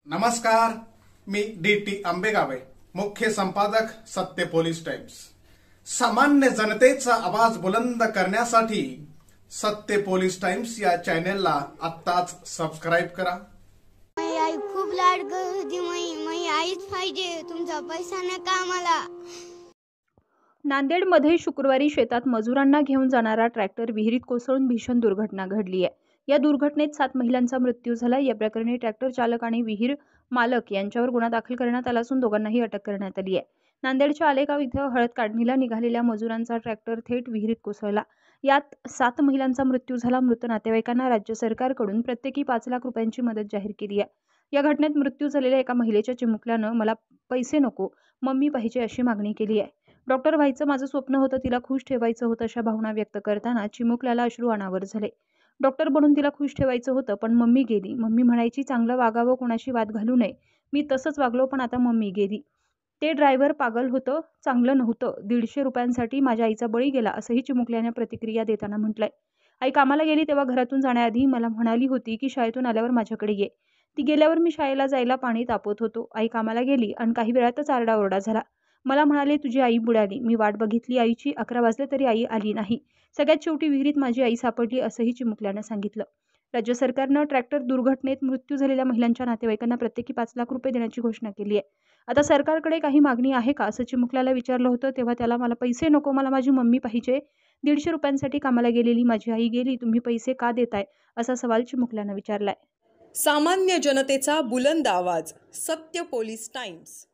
नमस्कार, मी डी.टी. आंबेगावे, मुख्य संपादक सत्य पोलीस टाइम्स। सामान्य जनतेचा आवाज बुलंद करण्यासाठी सत्य पोलीस टाइम्स या चॅनेलला आत्ताच सबस्क्राइब करा। माझी आई खूप लाड करत होती। माझी आईच पाहिजे, तुमचा पैसा नका मला। नांदेडमध्ये शुक्रवारी शेतात मजुरांना घेऊन जाणारा ट्रॅक्टर विहिरीत कोसळून भीषण दुर्घटना घडली आहे। या दुर्घटनेत 7 महिलांचा मृत्यू झाला। या प्रकरणी ट्रॅक्टर चालक आणि विहीर मालक यांच्यावर गुन्हा दाखल करण्यात आला असून दोघांनाही अटक करण्यात आली आहे। नांदेडच्या आलेगाव इथं हळद काढणीला निघालेल्या मजुरांचा ट्रॅक्टर थेट विहिरीत कोसळला। यात 7 महिलांचा मृत्यू झाला। मृत नातेवाईकांना राज्य सरकारकडून प्रत्येकी 5 लाख रुपयांची मदत जाहीर केली आहे। या घटनेत मृत्यू झालेल्या एका महिलेच्या चिमुकल्यानं मला पैसे नको, मम्मी पाहिजे अशी मागणी केली आहे। डॉक्टर व्हायचं माझं स्वप्न होतं, तिला खुश ठेवायचं होतं अशा भावना व्यक्त करताना चिमुकल्याला अश्रू अनावर झाले। डॉक्टर बनून तिला खुश ठेवायचं होतं, पण मम्मी गेली। मम्मी म्हणायची चांगलं वागावं, कोणाशी वाद घालू नये। मी तसंच वागलो, पण आता मम्मी गेली। ते ड्रायव्हर पागल होतं, चांगलं नव्हतं। 150 रुपयांसाठी माझ्या आईचा बळी गेला असंही चिमुकल्याने प्रतिक्रिया देताना म्हटलंय। आई कामाला गेली तेव्हा घरातून जाण्याआधी मला म्हणाली होती की शाळेतून आल्यावर माझ्याकडे ये। ती गेल्यावर मी शाळेला जायला पाणी तापवत होतो। आई कामाला गेली आणि काही वेळातच आरडाओरडा झाला। मला म्हणाले तुझी आई बुडाली। मी वाट बघितली आईची, 11 वाजले तरी आई आली नाही। सगळ्यात शेवटी विहिरीत माझी आई सापडली असंही चिमुकल्यानं सांगितलं। राज्य सरकारनं ट्रॅक्टर दुर्घटनेत मृत्यू झालेल्या महिलांच्या नातेवाईकांना प्रत्येकी 5 लाख रुपये देण्याची घोषणा केली आहे। आता सरकारकडे काही मागणी आहे का असं चिमुकल्याला विचारलं होतं तेव्हा त्याला मला पैसे नको, मला माझी मम्मी पाहिजे। 150 रुपयांसाठी कामाला गेलेली माझी आई गेली, तुम्ही पैसे का देताय असा सवाल चिमुकल्यानं विचारलाय। सामान्य जनतेचा बुलंद आवाज, सत्य पोलीस टाइम्स।